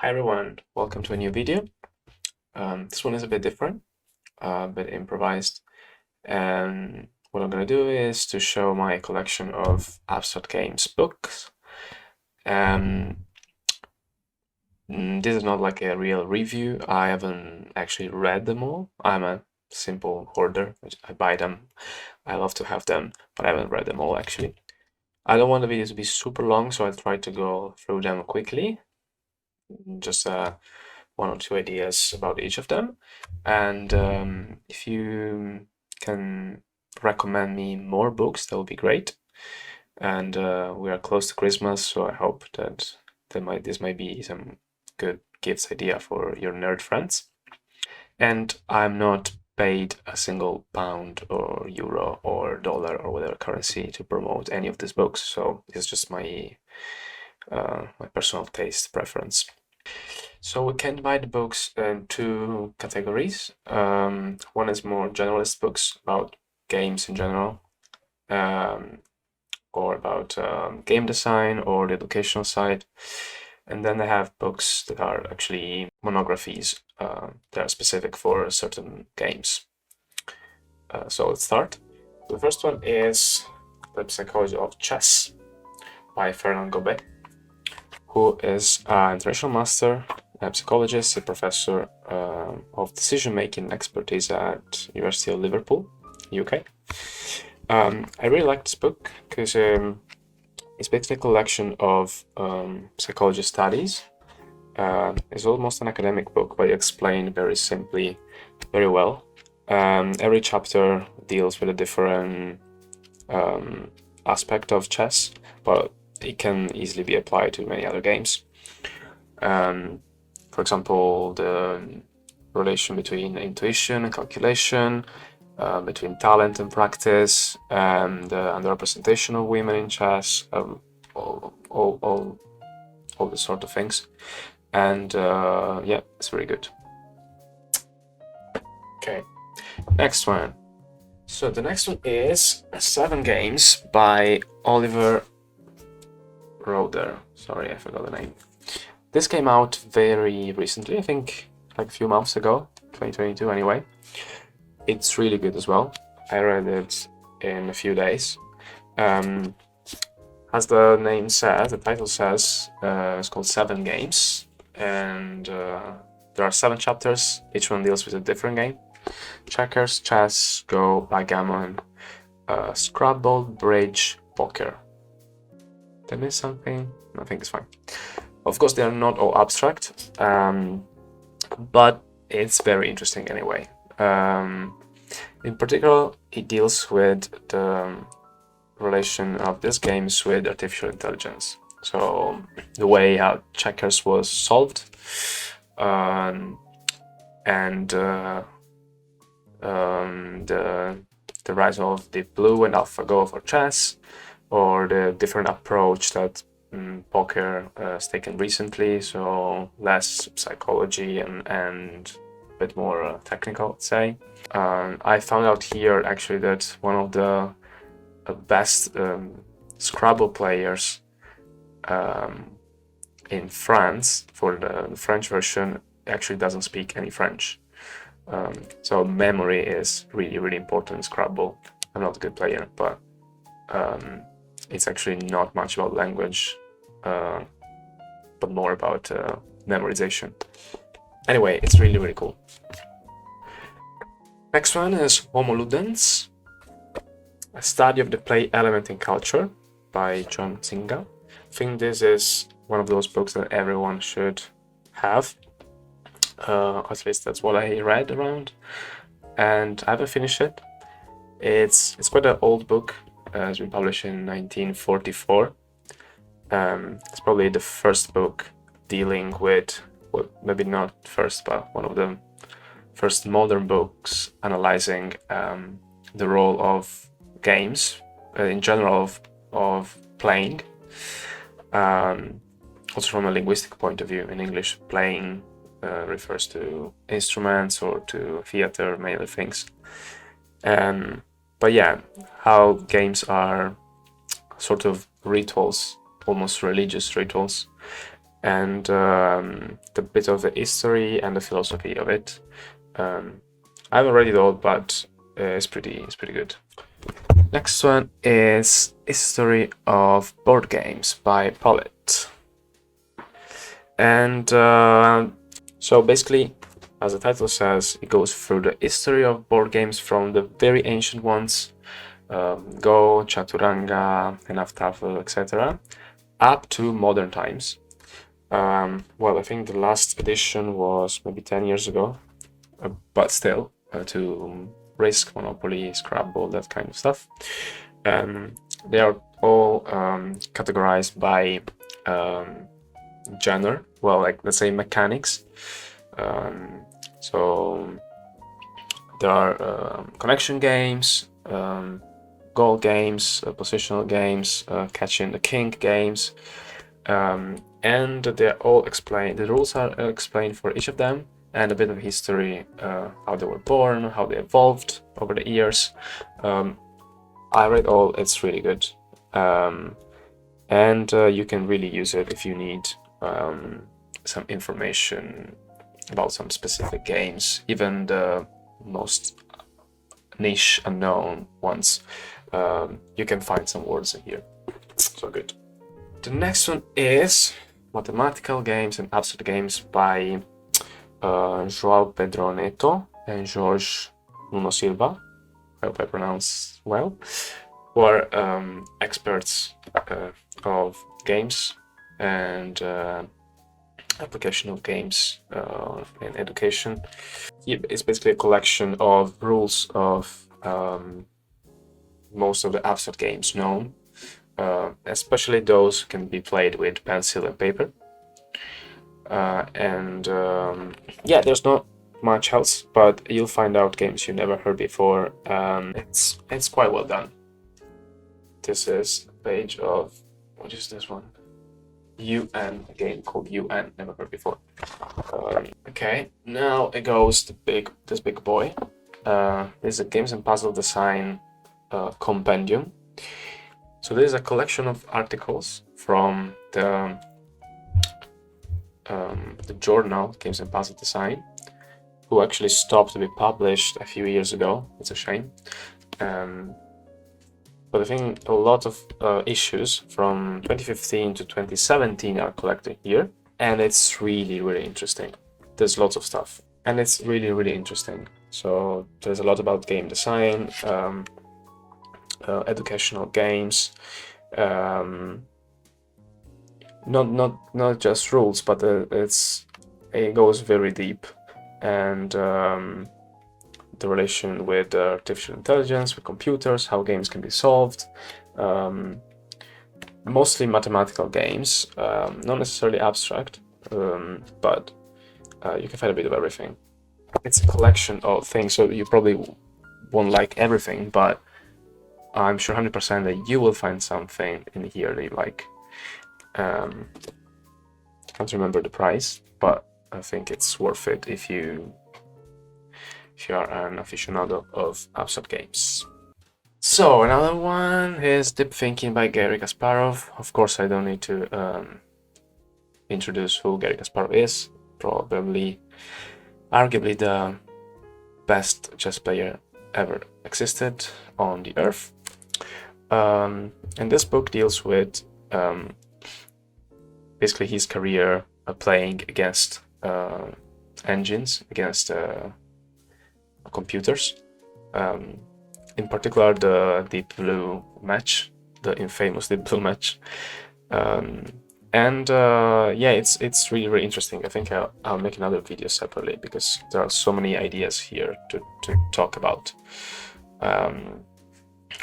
Hi everyone, welcome to a new video. This one is a bit different, a bit improvised. And what I'm going to do is to show my collection of abstract games books. This is not like a real review. I haven't actually read them all. I'm a simple hoarder. I buy them. I love to have them, but I haven't read them all actually. I don't want the videos to be super long, so I'll try to go through them quickly. Just one or two ideas about each of them. And if you can recommend me more books, that would be great. And we are close to Christmas, so I hope that this might be some good gifts idea for your nerd friends. And I'm not paid a single pound or euro or dollar or whatever currency to promote any of these books, so it's just my personal taste preference. So we can divide the books in two categories. One is more generalist books about games in general, or about game design or the educational side. And then they have books that are actually monographies that are specific for certain games. So let's start. The first one is The Psychology of Chess by Fernand Gobet, who is an international master, a psychologist, a professor of decision-making expertise at University of Liverpool, UK. I really like this book because it's basically a collection of psychology studies. It's almost an academic book, but explained very simply, very well. Every chapter deals with a different aspect of chess, but it can easily be applied to many other games. For example, the relation between intuition and calculation, between talent and practice, and the representation of women in chess, all these sort of things. And yeah, it's very good. Okay, next one. So the next one is 7 Games by Oliver Roeder. Sorry, I forgot the name. This came out very recently, I think like a few months ago, 2022 anyway. It's really good as well. I read it in a few days. As the name says, the title says, it's called 7 Games, and there are 7 chapters. Each one deals with a different game: checkers, chess, Go, backgammon, Scrabble, bridge, poker. Did I miss something? I think it's fine. Of course, they are not all abstract, but it's very interesting anyway. In particular, it deals with the relation of these games with artificial intelligence. So the way how checkers was solved, and the rise of Deep Blue and AlphaGo for chess, or the different approach that poker has taken recently, so less psychology and a bit more technical, I'd say. I found out here actually that one of the best Scrabble players in France, for the French version, actually doesn't speak any French. So memory is really, really important in Scrabble. I'm not a good player, but it's actually not much about language, but more about memorization. Anyway, it's really, really cool. Next one is Homo Ludens, A Study of the Play Element in Culture by John Zinga. I think this is one of those books that everyone should have. At least that's what I read around, and I haven't finished it. It's quite an old book. It's been published in 1944. It's probably the first book dealing with, well, maybe not first, but one of the first modern books analyzing the role of games in general of playing. Also from a linguistic point of view, in English, playing refers to instruments or to theater, many other things. But yeah, how games are sort of rituals, almost religious rituals, and the bit of the history and the philosophy of it. I haven't read it all, but it's pretty good. Next one is History of Board Games by Paulette. And so basically, as the title says, it goes through the history of board games from the very ancient ones, Go, Chaturanga, Tafel, etc., up to modern times. Well, I think the last edition was maybe 10 years ago, but still, to Risk, Monopoly, Scrabble, that kind of stuff. They are all categorized by genre, well, like let's say mechanics. So there are connection games, goal games, positional games, catching the king games, and they're all explained. The rules are explained for each of them, and a bit of history, how they were born, how they evolved over the years. I read all, it's really good. And you can really use it if you need some information about some specific games, even the most niche unknown ones. You can find some words in here. So good. The next one is Mathematical Games and Abstract Games by João Pedro Neto and Jorge Nuno Silva. I hope I pronounced well. Who are experts of games and application of games in education. It's basically a collection of rules of most of the abstract games known, especially those can be played with pencil and paper. Yeah, there's not much else, but you'll find out games you never heard before. It's quite well done. This is a page of, what is this one? UN, a game called UN, never heard before. Okay, now it goes this big boy. This is a Games and Puzzle Design compendium. So this is a collection of articles from the journal Games and Puzzle Design, who actually stopped to be published a few years ago. It's a shame. But I think a lot of issues from 2015 to 2017 are collected here, and it's really interesting. There's lots of stuff, and it's really interesting. So there's a lot about game design, educational games, not just rules, but it goes very deep, and the relation with artificial intelligence, with computers, how games can be solved. Mostly mathematical games, not necessarily abstract, but you can find a bit of everything. It's a collection of things, so you probably won't like everything, but I'm sure 100% that you will find something in here that you like. Can't remember the price, but I think it's worth it if you are an aficionado of abstract games. So another one is Deep Thinking by Garry Kasparov. Of course, I don't need to introduce who Garry Kasparov is. Probably, arguably the best chess player ever existed on the earth. And this book deals with basically his career playing against engines, against computers, in particular the Deep Blue match, the infamous Deep Blue match, and yeah, it's really interesting. I think I'll make another video separately because there are so many ideas here to talk about,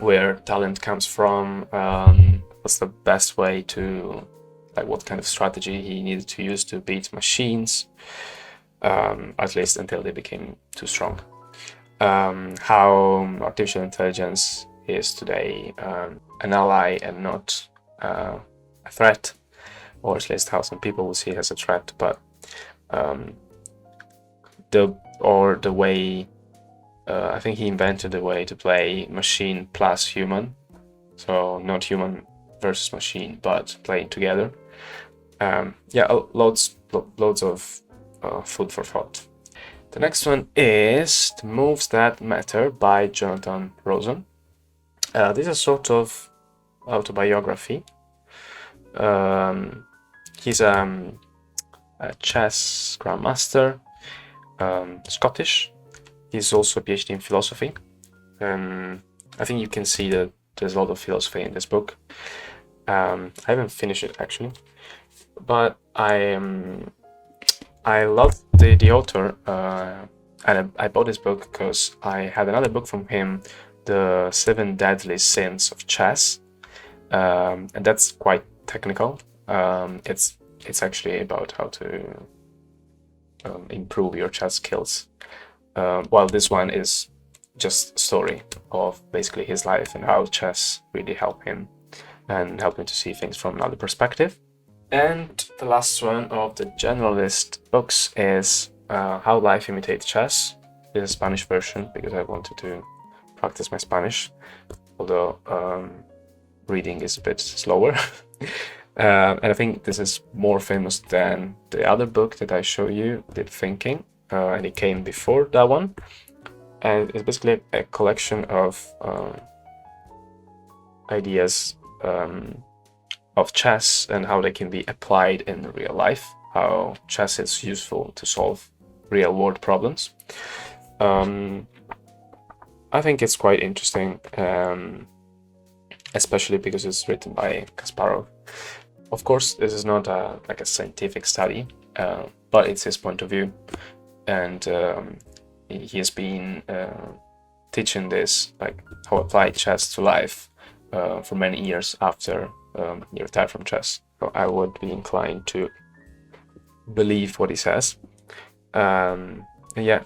where talent comes from, what's the best way to, like, what kind of strategy he needed to use to beat machines, at least until they became too strong. How artificial intelligence is today an ally and not a threat, or at least how some people will see it as a threat. But the way I think he invented a way to play machine plus human, so not human versus machine, but playing together. Yeah, loads of food for thought. The next one is The Moves That Matter by Jonathan Rosen. This is sort of autobiography. He's a chess grandmaster, Scottish. He's also a PhD in philosophy. I think you can see that there's a lot of philosophy in this book. I haven't finished it actually, but I love the author, and I bought this book because I had another book from him, The 7 Deadly Sins of Chess, and that's quite technical. It's actually about how to improve your chess skills, while this one is just a story of basically his life and how chess really helped him and helped me to see things from another perspective. And the last one of the generalist books is How Life Imitates Chess. This is a Spanish version because I wanted to practice my Spanish, although reading is a bit slower. And I think this is more famous than the other book that I show you, Deep Thinking, and it came before that one. And it's basically a collection of ideas of chess and how they can be applied in real life, how chess is useful to solve real world problems. I think it's quite interesting, especially because it's written by Kasparov. Of course, this is not like a scientific study, but it's his point of view, and he has been teaching this, like how apply chess to life, for many years after he retired from chess. So I would be inclined to believe what he says. And yeah,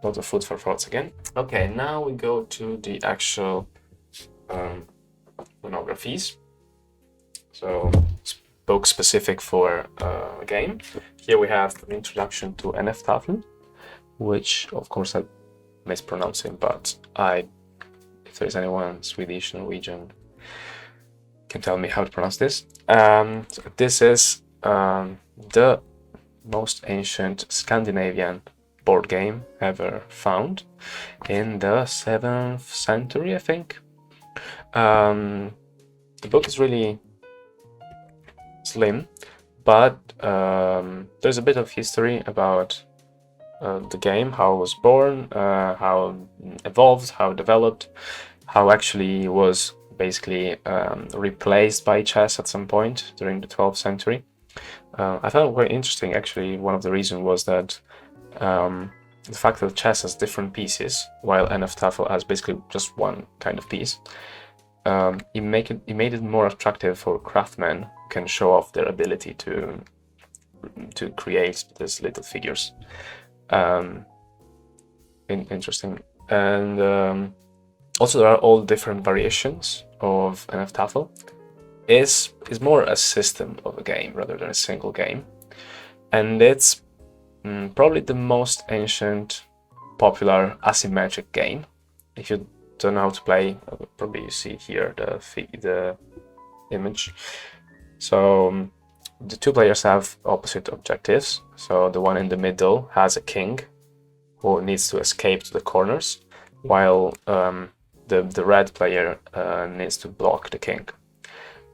lots of food for thoughts again. Okay, now we go to the actual monographies. So book specific for a game. Here we have an introduction to NF-Tafel, which of course I'm mispronouncing, but if there's anyone Swedish, Norwegian, can tell me how to pronounce this. So this is the most ancient Scandinavian board game ever found in the 7th century, I think. The book is really slim, but there's a bit of history about the game, how it was born, how it evolved, how it developed, how actually was basically replaced by chess at some point during the 12th century. I found it very interesting, actually. One of the reasons was that the fact that chess has different pieces, while NF-Tafel has basically just one kind of piece, it made it more attractive for craftsmen who can show off their ability to create these little figures. Interesting. And also there are all different variations of NF-Tafel. Is more a system of a game rather than a single game, and it's probably the most ancient popular asymmetric game. If you don't know how to play, probably you see here the image. So the two players have opposite objectives. So the one in the middle has a king who needs to escape to the corners, while the red player needs to block the king.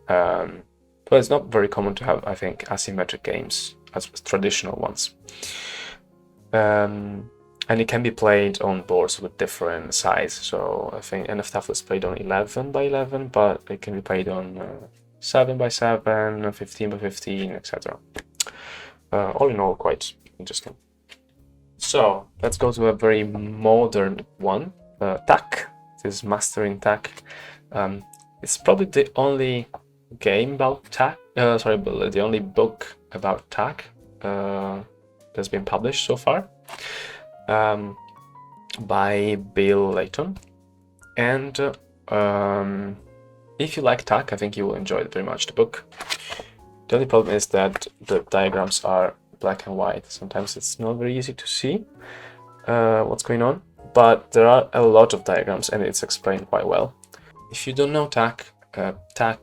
But it's not very common to have, I think, asymmetric games as traditional ones. And it can be played on boards with different size. So I think NF-Tafel is played on 11 by 11, but it can be played on 7 by 7, 15 by 15, etc. All in all, quite interesting. So let's go to a very modern one, Tak. This is Mastering Tak. It's probably the only game about Tak. The only book about Tak that's been published so far, by Bill Layton. And if you like Tak, I think you will enjoy very much the book. The only problem is that the diagrams are black and white. Sometimes it's not very easy to see what's going on, but there are a lot of diagrams and it's explained quite well. If you don't know Tak, Tak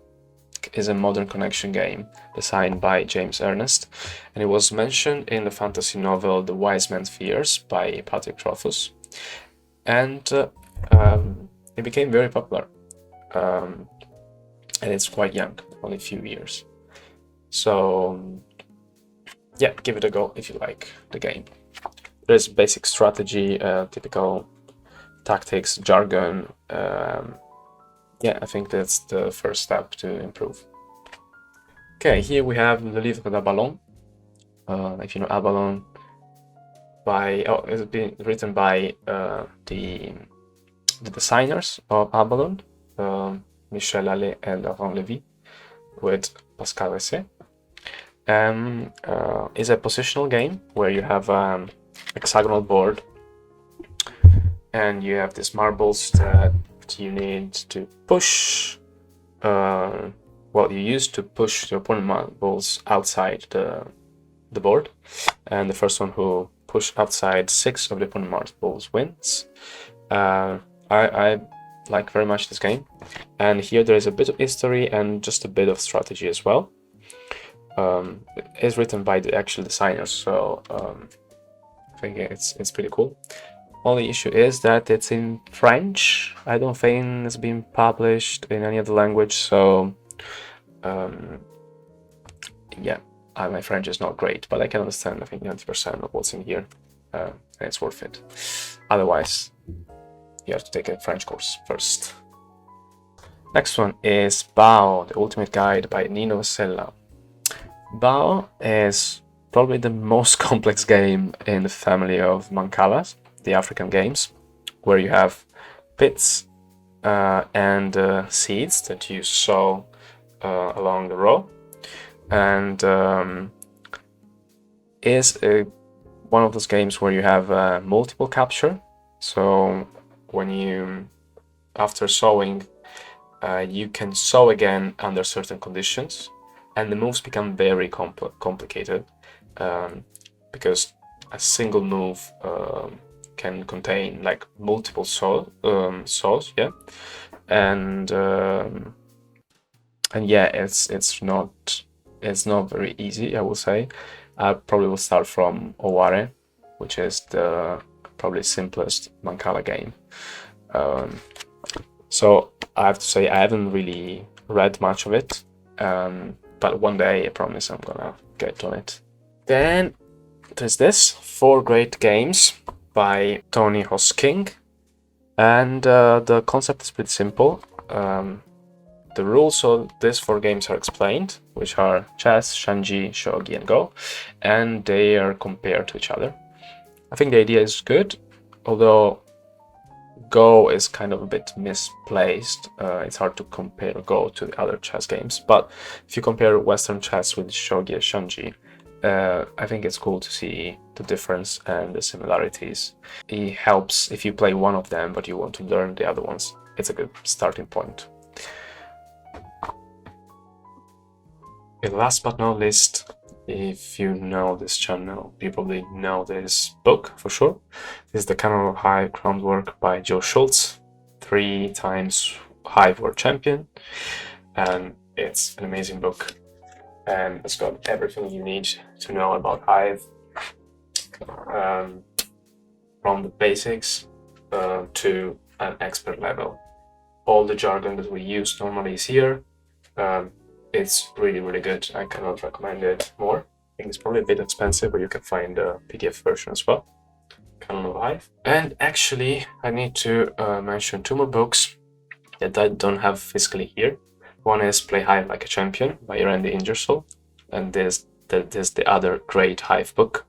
Task is a modern connection game designed by James Ernest, and it was mentioned in the fantasy novel The Wise Man's Fears by Patrick Rothfuss, and it became very popular. And it's quite young, only a few years. So yeah, give it a go if you like the game. There's basic strategy, typical tactics, jargon. Yeah, I think that's the first step to improve. Okay, here we have Le Livre d'Abalon. If you know Abalon, it's been written by the designers of Abalon, Michel Allais and Laurent Lévy, with Pascal Ressé. Is a positional game where you have an hexagonal board, and you have these marbles that you need to push. You use to push the opponent marbles outside the board, and the first one who push outside 6 of the opponent marbles wins. I like very much this game, and here there is a bit of history and just a bit of strategy as well. It's written by the actual designers, so I think it's pretty cool. Only issue is that it's in French. I don't think it's been published in any other language, so yeah, my French is not great, but I can understand, I think, 90% of what's in here, and it's worth it. Otherwise, you have to take a French course first. Next one is Bao, the Ultimate Guide by Nino Sella. Bao is probably the most complex game in the family of Mancalas, the African games, where you have pits and seeds that you sow along the row, and is one of those games where you have multiple capture. So when you, after sowing, you can sow again under certain conditions, and the moves become very complicated because a single move can contain like multiple sows, yeah, and yeah, it's not very easy, I will say. I probably will start from Oware, which is the probably simplest Mancala game. So I have to say I haven't really read much of it, but one day I promise I'm gonna get on it. Then there's this 4 Great Games by Tony Hosking, and the concept is pretty simple. The rules of these 4 games are explained, which are chess, shanji, shogi, and go, and they are compared to each other. I think the idea is good, although Go is kind of a bit misplaced. It's hard to compare Go to the other chess games, but if you compare Western chess with shogi and shanji, I think it's cool to see the difference and the similarities. It helps if you play one of them but you want to learn the other ones. It's a good starting point. Okay, last but not least, if you know this channel, you probably know this book for sure. This is The Canon of Hive Groundwork by Joe Schultz, 3 times Hive World Champion, and it's an amazing book. And it's got everything you need to know about Hive, from the basics to an expert level. All the jargon that we use normally is here. It's really, really good. I cannot recommend it more. I think it's probably a bit expensive, but you can find a PDF version as well. Canon of Hive. And actually, I need to mention 2 more books that I don't have physically here. One is Play Hive Like a Champion by Randy Ingersoll, and there's the other great Hive book.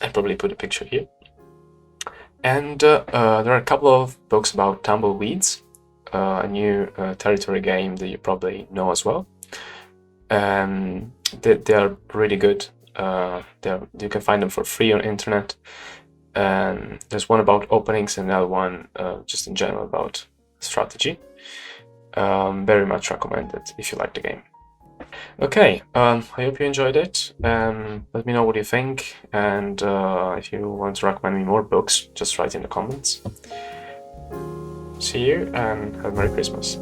I'll probably put a picture here. And there are a couple of books about tumbleweeds, a new territory game that you probably know as well. They are really good. You can find them for free on internet. There's one about openings and another one just in general about strategy. Very much recommended if you like the game. Okay, I hope you enjoyed it. Let me know what you think, and if you want to recommend me more books, just write in the comments. See you and have a Merry Christmas.